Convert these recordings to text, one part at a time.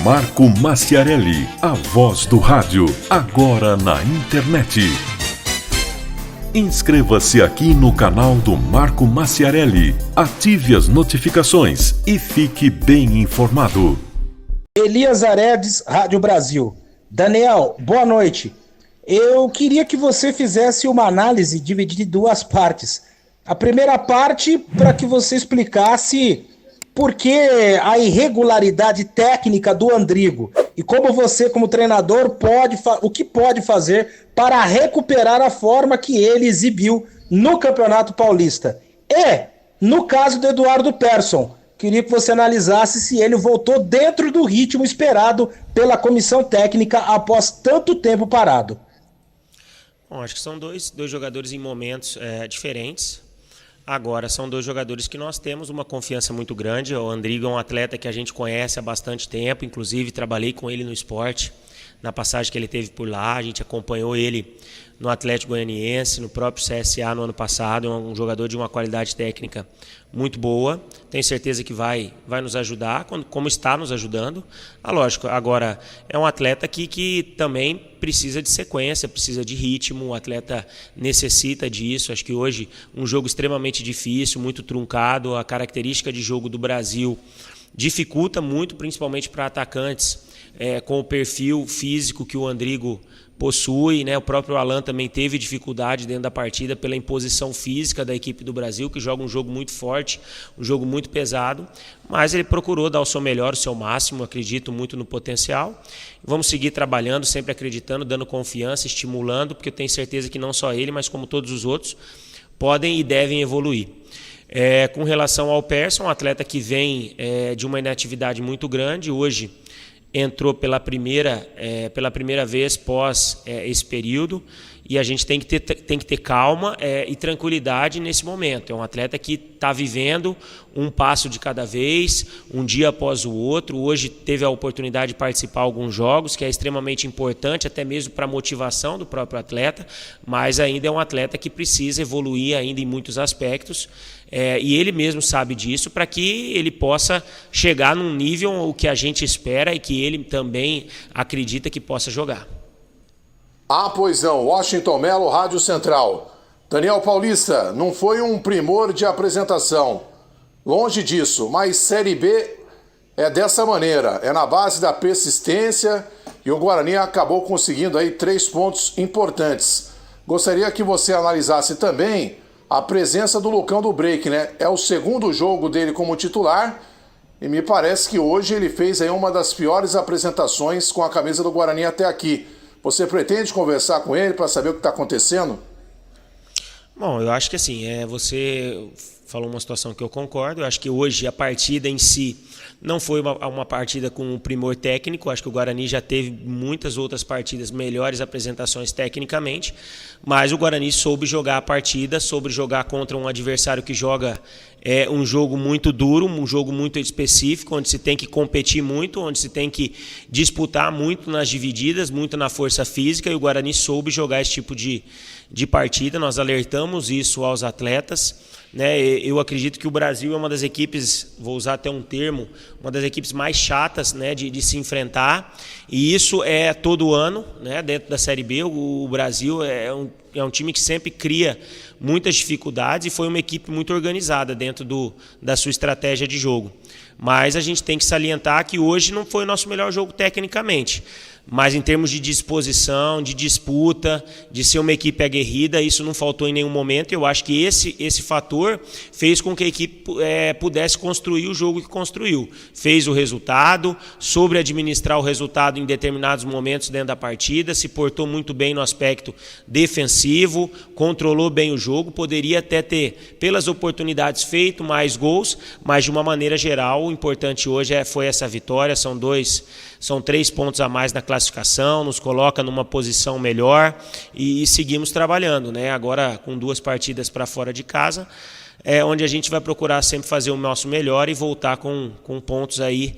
Marco Maciarelli, a voz do rádio, agora na internet. Inscreva-se aqui no canal do Marco Maciarelli, ative as notificações e fique bem informado. Elias Aredes, Rádio Brasil. Daniel, boa noite. Eu queria que você fizesse uma análise dividida em duas partes. A primeira parte, para que você explicasse por que a irregularidade técnica do Andrigo e como você, como treinador, o que pode fazer para recuperar a forma que ele exibiu no Campeonato Paulista. E, no caso do Eduardo Persson, queria que você analisasse se ele voltou dentro do ritmo esperado pela comissão técnica após tanto tempo parado. Bom, acho que são dois jogadores em momentos diferentes. Agora, são dois jogadores que nós temos uma confiança muito grande. O Andrigo é um atleta que a gente conhece há bastante tempo, inclusive trabalhei com ele no esporte, na passagem que ele teve por lá. A gente acompanhou ele no Atlético Goianiense, no próprio CSA no ano passado. É um jogador de uma qualidade técnica muito boa. Tenho certeza que vai nos ajudar, como está nos ajudando. Lógico, agora é um atleta que também precisa de sequência, precisa de ritmo. O atleta necessita disso. Acho que hoje um jogo extremamente difícil, muito truncado. A característica de jogo do Brasil dificulta muito, principalmente para atacantes com o perfil físico que o Andrigo possui, né? O próprio Alan também teve dificuldade dentro da partida pela imposição física da equipe do Brasil, que joga um jogo muito forte, um jogo muito pesado, mas ele procurou dar o seu melhor, o seu máximo. Acredito muito no potencial. Vamos seguir trabalhando, sempre acreditando, dando confiança, estimulando, porque eu tenho certeza que não só ele, mas como todos os outros, podem e devem evoluir. Com relação ao Persson, um atleta que vem de uma inatividade muito grande, hoje entrou pela primeira vez pós esse período, e a gente tem que ter calma e tranquilidade nesse momento. É um atleta que está vivendo um passo de cada vez, um dia após o outro. Hoje teve a oportunidade de participar de alguns jogos, que é extremamente importante, até mesmo para a motivação do próprio atleta, mas ainda é um atleta que precisa evoluir ainda em muitos aspectos, e ele mesmo sabe disso, para que ele possa chegar num nível o que a gente espera e que ele também acredita que possa jogar. Pois não, Washington Melo, Rádio Central. Daniel Paulista, não foi um primor de apresentação, longe disso, mas Série B é dessa maneira, é na base da persistência, e o Guarani acabou conseguindo aí 3 pontos importantes. Gostaria que você analisasse também a presença do Lucão do Break, né? É o segundo jogo dele como titular, e me parece que hoje ele fez aí uma das piores apresentações com a camisa do Guarani até aqui. Você pretende conversar com ele para saber o que está acontecendo? Bom, eu acho que assim, você falou uma situação que eu concordo. Eu acho que hoje a partida em si não foi uma partida com um primor técnico. Acho que o Guarani já teve muitas outras partidas, melhores apresentações tecnicamente, mas o Guarani soube jogar a partida, soube jogar contra um adversário que joga um jogo muito duro, um jogo muito específico, onde se tem que competir muito, onde se tem que disputar muito nas divididas, muito na força física, e o Guarani soube jogar esse tipo de partida. Nós alertamos isso aos atletas, né? Eu acredito que o Brasil é uma das equipes, vou usar até um termo, uma das equipes mais chatas, né, de se enfrentar, e isso é todo ano, né, dentro da Série B. O Brasil é um time que sempre cria muitas dificuldades, e foi uma equipe muito organizada dentro da sua estratégia de jogo. Mas a gente tem que salientar que hoje não foi o nosso melhor jogo tecnicamente, mas em termos de disposição, de disputa, de ser uma equipe aguerrida, isso não faltou em nenhum momento. Eu acho que esse fator fez com que a equipe pudesse construir o jogo que construiu. Fez o resultado, soube administrar o resultado em determinados momentos dentro da partida, se portou muito bem no aspecto defensivo, controlou bem o jogo, poderia até ter, pelas oportunidades, feito mais gols, mas de uma maneira geral, o importante hoje foi essa vitória. São 3 pontos a mais na classificação, nos coloca numa posição melhor, e seguimos trabalhando, né? Agora com 2 partidas para fora de casa, onde a gente vai procurar sempre fazer o nosso melhor e voltar com pontos aí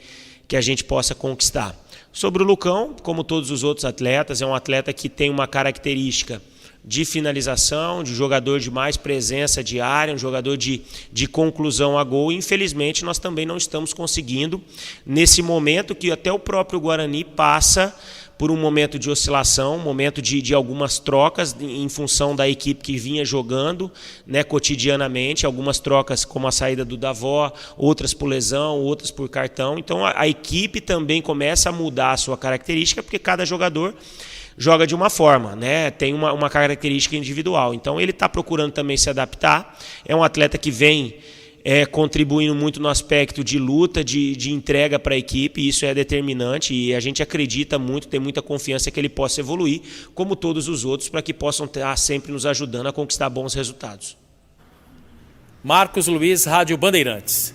que a gente possa conquistar. Sobre o Lucão, como todos os outros atletas, é um atleta que tem uma característica de finalização, de jogador de mais presença de área, um jogador de conclusão a gol. Infelizmente, nós também não estamos conseguindo, nesse momento que até o próprio Guarani passa por um momento de oscilação, um momento de algumas trocas em função da equipe que vinha jogando, né, cotidianamente, algumas trocas como a saída do Davó, outras por lesão, outras por cartão. Então a equipe também começa a mudar a sua característica, porque cada jogador joga de uma forma, né? Tem uma característica individual. Então ele está procurando também se adaptar. É um atleta que vem contribuindo muito no aspecto de luta, de entrega para a equipe, e isso é determinante, e a gente acredita muito, tem muita confiança que ele possa evoluir, como todos os outros, para que possam estar sempre nos ajudando a conquistar bons resultados. Marcos Luiz, Rádio Bandeirantes.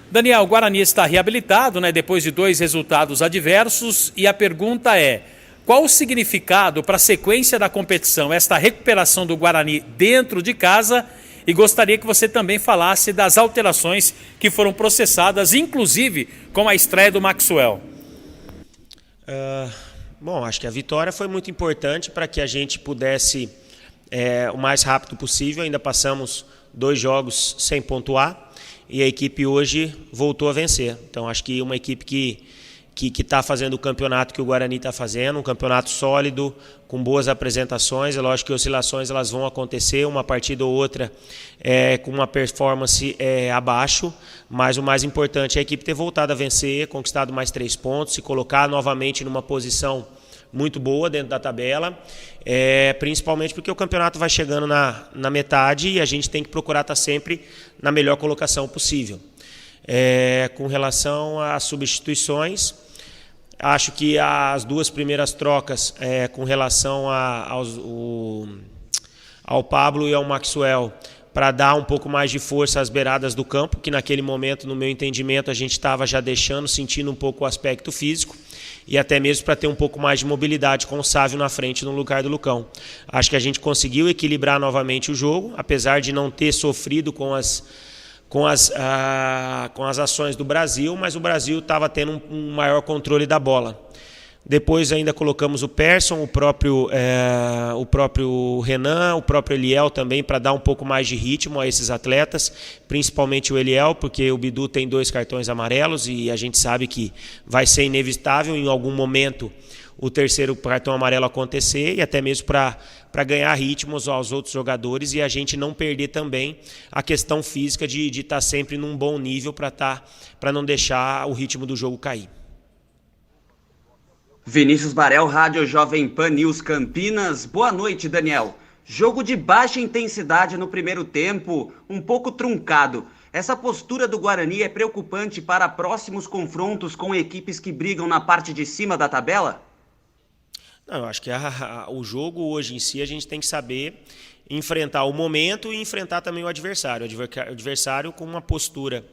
Daniel, o Guarani está reabilitado, né, depois de 2 resultados adversos, e a pergunta é: qual o significado para a sequência da competição, esta recuperação do Guarani dentro de casa? E gostaria que você também falasse das alterações que foram processadas, inclusive com a estreia do Maxwell. Bom, acho que a vitória foi muito importante para que a gente pudesse, o mais rápido possível. Ainda passamos 2 jogos sem pontuar e a equipe hoje voltou a vencer. Então acho que uma equipe que está fazendo o campeonato que o Guarani está fazendo, um campeonato sólido, com boas apresentações. É lógico que oscilações elas vão acontecer, uma partida ou outra com uma performance abaixo, mas o mais importante é a equipe ter voltado a vencer, conquistado mais 3 pontos, se colocar novamente numa posição muito boa dentro da tabela, principalmente porque o campeonato vai chegando na metade e a gente tem que procurar estar sempre na melhor colocação possível. Com relação às substituições, acho que as 2 primeiras trocas com relação ao Pablo e ao Maxwell, para dar um pouco mais de força às beiradas do campo, que naquele momento, no meu entendimento, a gente estava já sentindo um pouco o aspecto físico, e até mesmo para ter um pouco mais de mobilidade com o Sávio na frente no lugar do Lucão. Acho que a gente conseguiu equilibrar novamente o jogo, apesar de não ter sofrido com as ações do Brasil, mas o Brasil estava tendo um maior controle da bola. Depois ainda colocamos o Persson, o próprio Renan, o próprio Eliel também, para dar um pouco mais de ritmo a esses atletas, principalmente o Eliel, porque o Bidu tem 2 cartões amarelos e a gente sabe que vai ser inevitável em algum momento o 3º cartão amarelo acontecer, e até mesmo para ganhar ritmos aos outros jogadores e a gente não perder também a questão física de estar sempre num bom nível para não deixar o ritmo do jogo cair. Vinícius Barel, Rádio Jovem Pan News Campinas. Boa noite, Daniel. Jogo de baixa intensidade no primeiro tempo, um pouco truncado. Essa postura do Guarani é preocupante para próximos confrontos com equipes que brigam na parte de cima da tabela? Não, eu acho que o jogo hoje em si a gente tem que saber enfrentar o momento e enfrentar também o adversário. O adversário com uma postura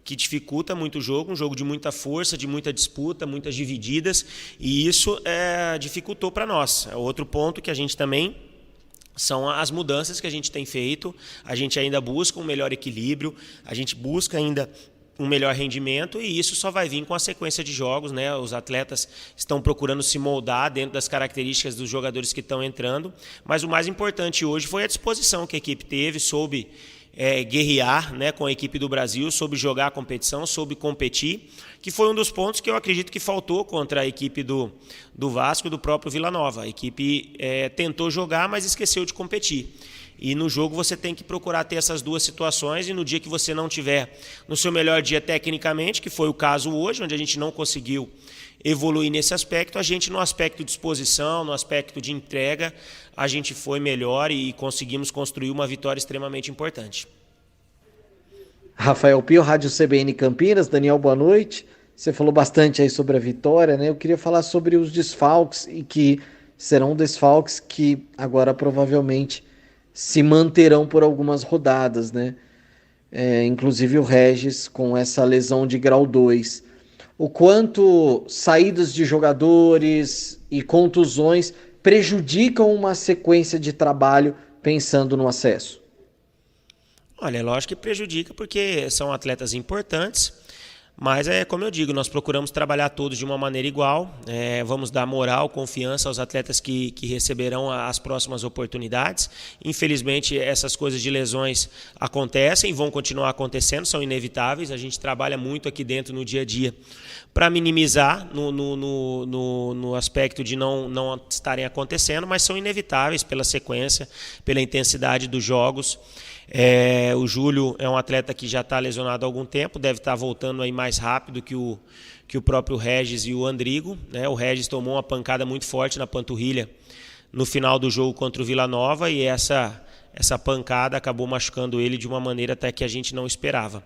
que dificulta muito o jogo, um jogo de muita força, de muita disputa, muitas divididas, e isso dificultou para nós. Outro ponto que a gente também são as mudanças que a gente tem feito. A gente ainda busca um melhor equilíbrio, a gente busca ainda um melhor rendimento, e isso só vai vir com a sequência de jogos, né? Os atletas estão procurando se moldar dentro das características dos jogadores que estão entrando, mas o mais importante hoje foi a disposição que a equipe teve, soube guerrear, né, com a equipe do Brasil, soube jogar a competição, soube competir, que foi um dos pontos que eu acredito que faltou contra a equipe do Vasco e do próprio Vila Nova. A equipe tentou jogar, mas esqueceu de competir. E no jogo você tem que procurar ter essas 2 situações, e no dia que você não tiver no seu melhor dia tecnicamente, que foi o caso hoje, onde a gente não conseguiu evoluir nesse aspecto, a gente no aspecto de disposição, no aspecto de entrega, a gente foi melhor e conseguimos construir uma vitória extremamente importante. Rafael Pio, Rádio CBN Campinas. Daniel, boa noite. Você falou bastante aí sobre a vitória, né? Eu queria falar sobre os desfalques, e que serão desfalques que agora provavelmente se manterão por algumas rodadas, né? Inclusive o Regis com essa lesão de grau 2. O quanto saídas de jogadores e contusões prejudicam uma sequência de trabalho pensando no acesso? Olha, é lógico que prejudica, porque são atletas importantes, Mas como eu digo, nós procuramos trabalhar todos de uma maneira igual, vamos dar moral, confiança aos atletas que receberão as próximas oportunidades. Infelizmente, essas coisas de lesões acontecem, vão continuar acontecendo, são inevitáveis. A gente trabalha muito aqui dentro no dia a dia para minimizar no aspecto de não estarem acontecendo, mas são inevitáveis pela sequência, pela intensidade dos jogos. O Júlio é um atleta que já está lesionado há algum tempo, deve estar voltando aí mais rápido que o próprio Regis e o Andrigo, né? O Regis tomou uma pancada muito forte na panturrilha no final do jogo contra o Vila Nova e essa pancada acabou machucando ele de uma maneira até que a gente não esperava.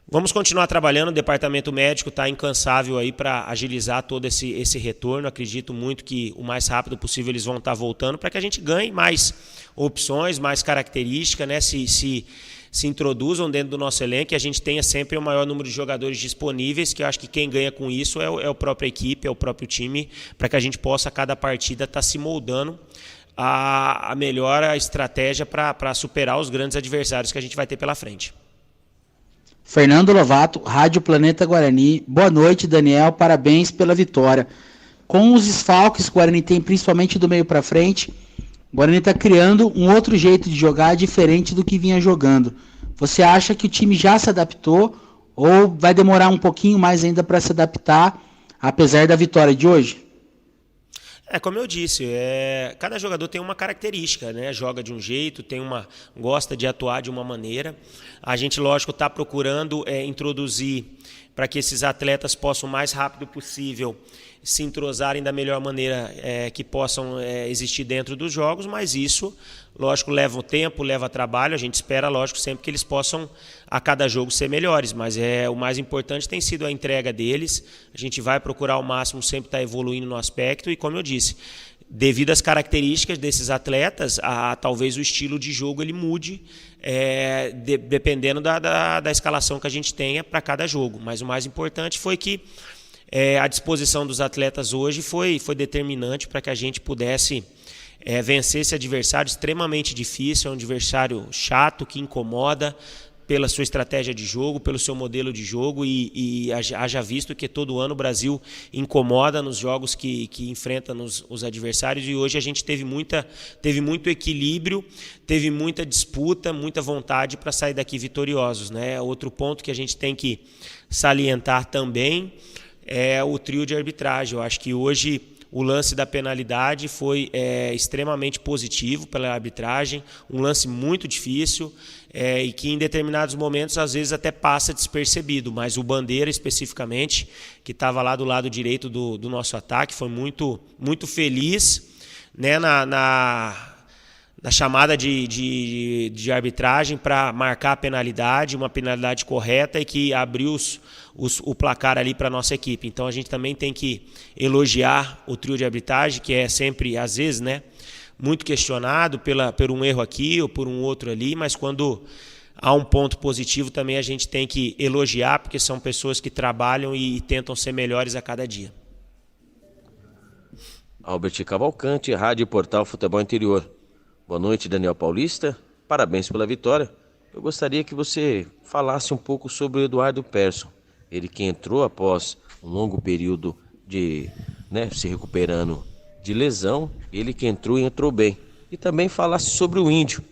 Vamos continuar trabalhando, o departamento médico está incansável aí para agilizar todo esse retorno. Acredito muito que o mais rápido possível eles vão estar voltando para que a gente ganhe mais opções, mais características, né? Se introduzam dentro do nosso elenco e a gente tenha sempre o maior número de jogadores disponíveis, que eu acho que quem ganha com isso é a própria equipe, é o próprio time, para que a gente possa, a cada partida, estar se moldando a melhor estratégia para superar os grandes adversários que a gente vai ter pela frente. Fernando Lovato, Rádio Planeta Guarani. Boa noite, Daniel. Parabéns pela vitória. Com os desfalques que o Guarani tem, principalmente do meio para frente, o Guarani está criando um outro jeito de jogar diferente do que vinha jogando. Você acha que o time já se adaptou ou vai demorar um pouquinho mais ainda para se adaptar, apesar da vitória de hoje? Como eu disse, cada jogador tem uma característica, né? Joga de um jeito, gosta de atuar de uma maneira. A gente, lógico, está procurando introduzir para que esses atletas possam o mais rápido possível se entrosarem da melhor maneira que possam existir dentro dos jogos, mas isso, lógico, leva tempo, leva trabalho. A gente espera, lógico, sempre que eles possam a cada jogo ser melhores, mas o mais importante tem sido a entrega deles. A gente vai procurar ao máximo sempre estar evoluindo no aspecto e, como eu disse, devido às características desses atletas, talvez o estilo de jogo ele mude, dependendo da escalação que a gente tenha para cada jogo. Mas o mais importante foi que a disposição dos atletas hoje foi determinante para que a gente pudesse vencer esse adversário extremamente difícil, é um adversário chato, que incomoda pela sua estratégia de jogo, pelo seu modelo de jogo e haja visto que todo ano o Brasil incomoda nos jogos que enfrenta os adversários e hoje a gente teve muito equilíbrio, teve muita disputa, muita vontade para sair daqui vitoriosos, né? Outro ponto que a gente tem que salientar também é o trio de arbitragem. Eu acho que hoje o lance da penalidade foi extremamente positivo pela arbitragem, um lance muito difícil e que em determinados momentos às vezes até passa despercebido, mas o Bandeira especificamente, que estava lá do lado direito do nosso ataque, foi muito, muito feliz, né, na chamada de arbitragem para marcar a penalidade, uma penalidade correta e que abriu o placar ali para a nossa equipe. Então a gente também tem que elogiar o trio de arbitragem, que é sempre, às vezes, né, muito questionado por um erro aqui ou por um outro ali, mas quando há um ponto positivo também a gente tem que elogiar, porque são pessoas que trabalham e tentam ser melhores a cada dia. Albert Cavalcante, Rádio Portal Futebol Interior. Boa noite, Daniel Paulista. Parabéns pela vitória. Eu gostaria que você falasse um pouco sobre o Eduardo Persson. Ele que entrou após um longo período de se recuperando de lesão. Ele que entrou bem. E também falasse sobre o Índio.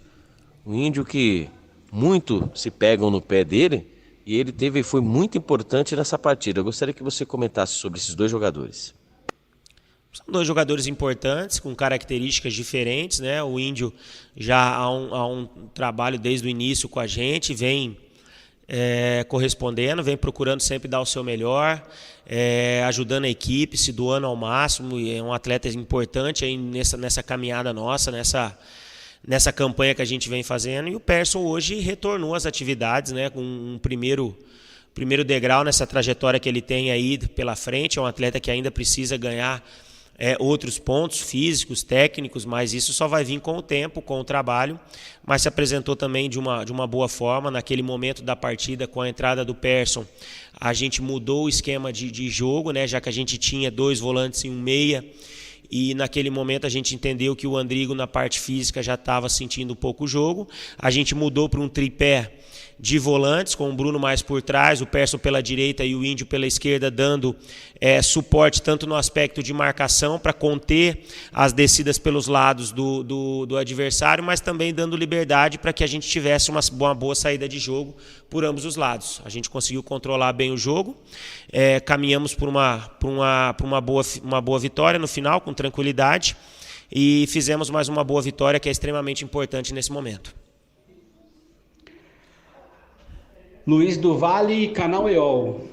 O Índio que muito se pegam no pé dele e ele foi muito importante nessa partida. Eu gostaria que você comentasse sobre esses dois jogadores. São dois jogadores importantes, com características diferentes, né? O Índio já há um trabalho desde o início com a gente, vem correspondendo, vem procurando sempre dar o seu melhor, ajudando a equipe, se doando ao máximo, e é um atleta importante aí nessa caminhada nossa, nessa campanha que a gente vem fazendo. E o Persson hoje retornou às atividades, né, com um primeiro degrau nessa trajetória que ele tem aí pela frente. É um atleta que ainda precisa ganhar outros pontos físicos, técnicos, mas isso só vai vir com o tempo, com o trabalho, mas se apresentou também de uma boa forma. Naquele momento da partida, com a entrada do Persson, a gente mudou o esquema de jogo, né, já que a gente tinha 2 volantes e um meia, e naquele momento a gente entendeu que o Andrigo na parte física já estava sentindo um pouco o jogo. A gente mudou para um tripé de volantes, com o Bruno mais por trás, o Persson pela direita e o Índio pela esquerda, dando suporte tanto no aspecto de marcação para conter as descidas pelos lados do adversário, mas também dando liberdade para que a gente tivesse uma boa saída de jogo por ambos os lados. A gente conseguiu controlar bem o jogo, caminhamos por uma boa vitória no final, com tranquilidade, e fizemos mais uma boa vitória, que é extremamente importante nesse momento. Luiz do Vale, Canal EOL.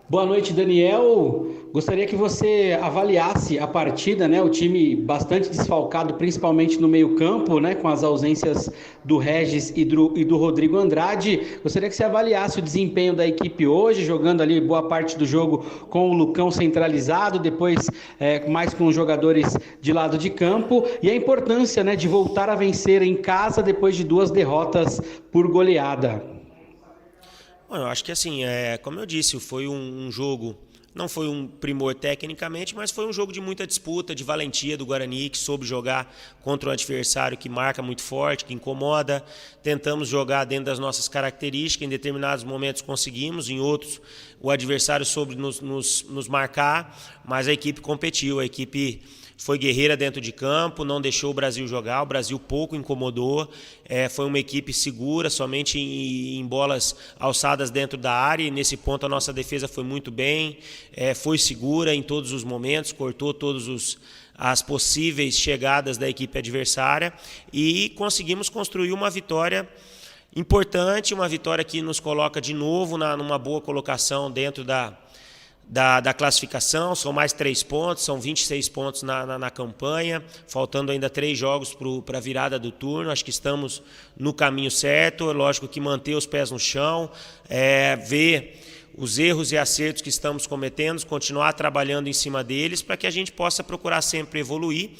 Boa noite, Daniel. Gostaria que você avaliasse a partida, né? O time bastante desfalcado, principalmente no meio-campo, né? Com as ausências do Regis e do Rodrigo Andrade. Gostaria que você avaliasse o desempenho da equipe hoje, jogando ali boa parte do jogo com o Lucão centralizado, depois mais com os jogadores de lado de campo, e a importância, né, de voltar a vencer em casa depois de 2 derrotas por goleada. Bom, eu acho que assim, como eu disse, foi um jogo, não foi um primor tecnicamente, mas foi um jogo de muita disputa, de valentia do Guarani, que soube jogar contra um adversário que marca muito forte, que incomoda. Tentamos jogar dentro das nossas características, em determinados momentos conseguimos, em outros o adversário soube nos marcar, mas a equipe competiu, a equipe foi guerreira dentro de campo, não deixou o Brasil jogar, o Brasil pouco incomodou, foi uma equipe segura, somente em bolas alçadas dentro da área, e nesse ponto a nossa defesa foi muito bem, foi segura em todos os momentos, cortou todas as possíveis chegadas da equipe adversária, e conseguimos construir uma vitória importante, uma vitória que nos coloca de novo numa boa colocação dentro da classificação. São mais 3 pontos, são 26 pontos na campanha, faltando ainda 3 jogos para a virada do turno. Acho que estamos no caminho certo, é lógico que manter os pés no chão, ver os erros e acertos que estamos cometendo, continuar trabalhando em cima deles para que a gente possa procurar sempre evoluir,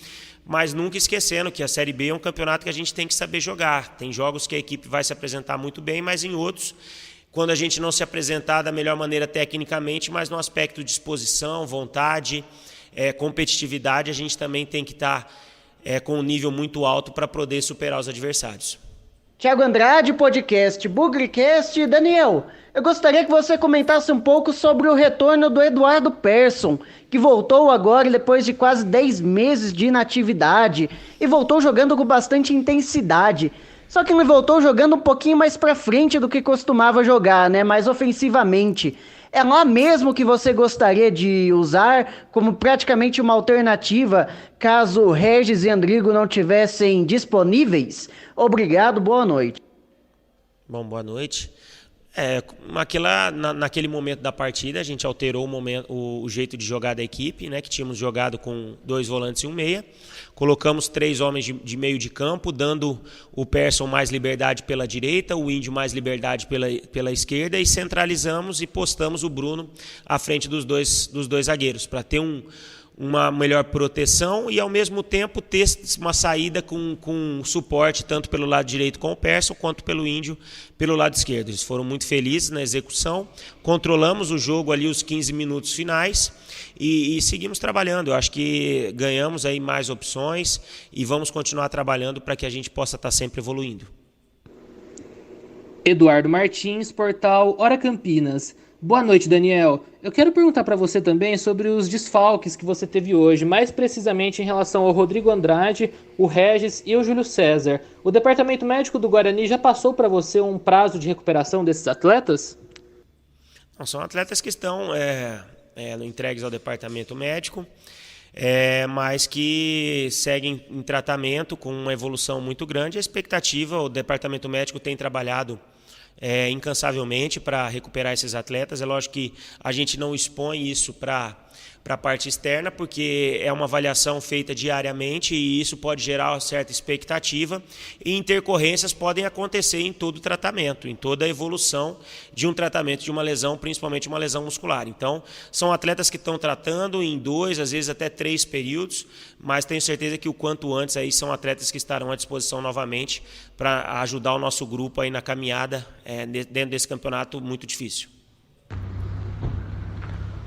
mas nunca esquecendo que a Série B é um campeonato que a gente tem que saber jogar. Tem jogos que a equipe vai se apresentar muito bem, mas em outros, quando a gente não se apresentar da melhor maneira tecnicamente, mas no aspecto de disposição, vontade, competitividade, a gente também tem que estar com um nível muito alto para poder superar os adversários. Thiago Andrade, podcast Bugrecast. Daniel, eu gostaria que você comentasse um pouco sobre o retorno do Eduardo Persson, que voltou agora depois de quase 10 meses de inatividade e voltou jogando com bastante intensidade. Só que ele voltou jogando um pouquinho mais pra frente do que costumava jogar, né? Mais ofensivamente. É lá mesmo que você gostaria de usar como praticamente uma alternativa caso Regis e Andrigo não tivessem disponíveis? Obrigado, boa noite. Bom, boa noite. Naquele momento da partida, a gente alterou o jeito de jogar da equipe, né, que tínhamos jogado com 2 volantes e um meia. Colocamos 3 homens de meio de campo, dando o Persson mais liberdade pela direita, o Índio mais liberdade pela esquerda, e centralizamos e postamos o Bruno à frente dos dois zagueiros, para ter uma melhor proteção e, ao mesmo tempo, ter uma saída com suporte tanto pelo lado direito com o Persson quanto pelo Índio pelo lado esquerdo. Eles foram muito felizes na execução, controlamos o jogo ali os 15 minutos finais e seguimos trabalhando. Eu acho que ganhamos aí mais opções e vamos continuar trabalhando para que a gente possa estar sempre evoluindo. Eduardo Martins, portal Hora Campinas. Boa noite, Daniel. Eu quero perguntar para você também sobre os desfalques que você teve hoje, mais precisamente em relação ao Rodrigo Andrade, o Regis e o Júlio César. O departamento médico do Guarani já passou para você um prazo de recuperação desses atletas? Não, são atletas que estão entregues ao departamento médico, mas que seguem em tratamento com uma evolução muito grande. A expectativa, o departamento médico tem trabalhado incansavelmente para recuperar esses atletas. É lógico que a gente não expõe isso para a parte externa, porque é uma avaliação feita diariamente e isso pode gerar uma certa expectativa, e intercorrências podem acontecer em todo o tratamento, em toda a evolução de um tratamento de uma lesão, principalmente uma lesão muscular. Então, são atletas que estão tratando em 2, às vezes até 3 períodos, mas tenho certeza que o quanto antes aí são atletas que estarão à disposição novamente para ajudar o nosso grupo aí na caminhada dentro desse campeonato muito difícil.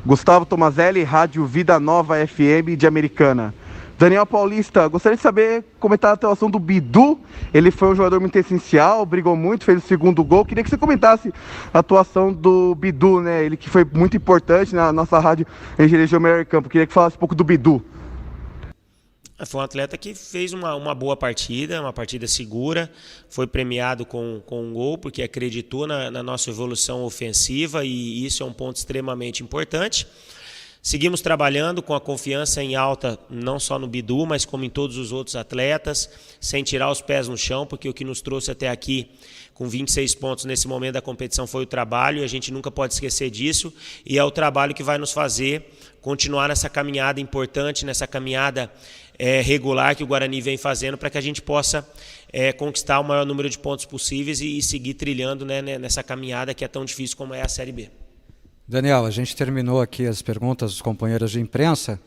Gustavo Tomazelli, Rádio Vida Nova FM de Americana. Daniel Paulista, gostaria de saber como está a atuação do Bidu. Ele foi um jogador muito essencial, brigou muito, fez o segundo gol. Queria que você comentasse a atuação do Bidu, né? Ele que foi muito importante na nossa rádio, ele elegeu o melhor em campo. Queria que falasse um pouco do Bidu. Foi um atleta que fez uma boa partida, uma partida segura, foi premiado com um gol, porque acreditou na nossa evolução ofensiva, e isso é um ponto extremamente importante. Seguimos trabalhando com a confiança em alta, não só no Bidu, mas como em todos os outros atletas, sem tirar os pés no chão, porque o que nos trouxe até aqui com 26 pontos nesse momento da competição foi o trabalho, e a gente nunca pode esquecer disso, e é o trabalho que vai nos fazer continuar nessa caminhada importante, nessa caminhada regular que o Guarani vem fazendo, para que a gente possa conquistar o maior número de pontos possíveis e seguir trilhando, né, nessa caminhada que é tão difícil como é a Série B. Daniel, a gente terminou aqui as perguntas dos companheiros de imprensa.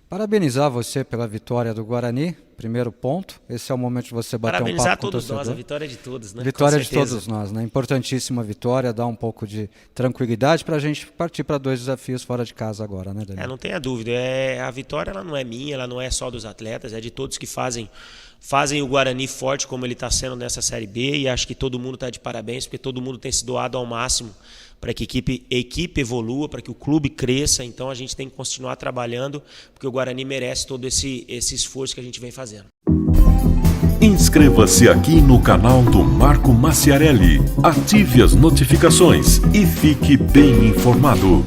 Parabenizar você pela vitória do Guarani, primeiro ponto. Esse é o momento de você bater um papo com o torcedor. Parabenizar todos nós, a vitória é de todos, né? Vitória de todos nós, né? Importantíssima vitória, dá um pouco de tranquilidade para a gente partir para 2 desafios fora de casa agora, né, Daniel? Não tenha dúvida, a vitória ela não é minha, ela não é só dos atletas, é de todos que fazem o Guarani forte como ele está sendo nessa Série B, e acho que todo mundo está de parabéns, porque todo mundo tem se doado ao máximo para que a equipe evolua, para que o clube cresça. Então a gente tem que continuar trabalhando, porque o Guarani merece todo esse esforço que a gente vem fazendo. Inscreva-se aqui no canal do Marco Maciarelli, ative as notificações e fique bem informado.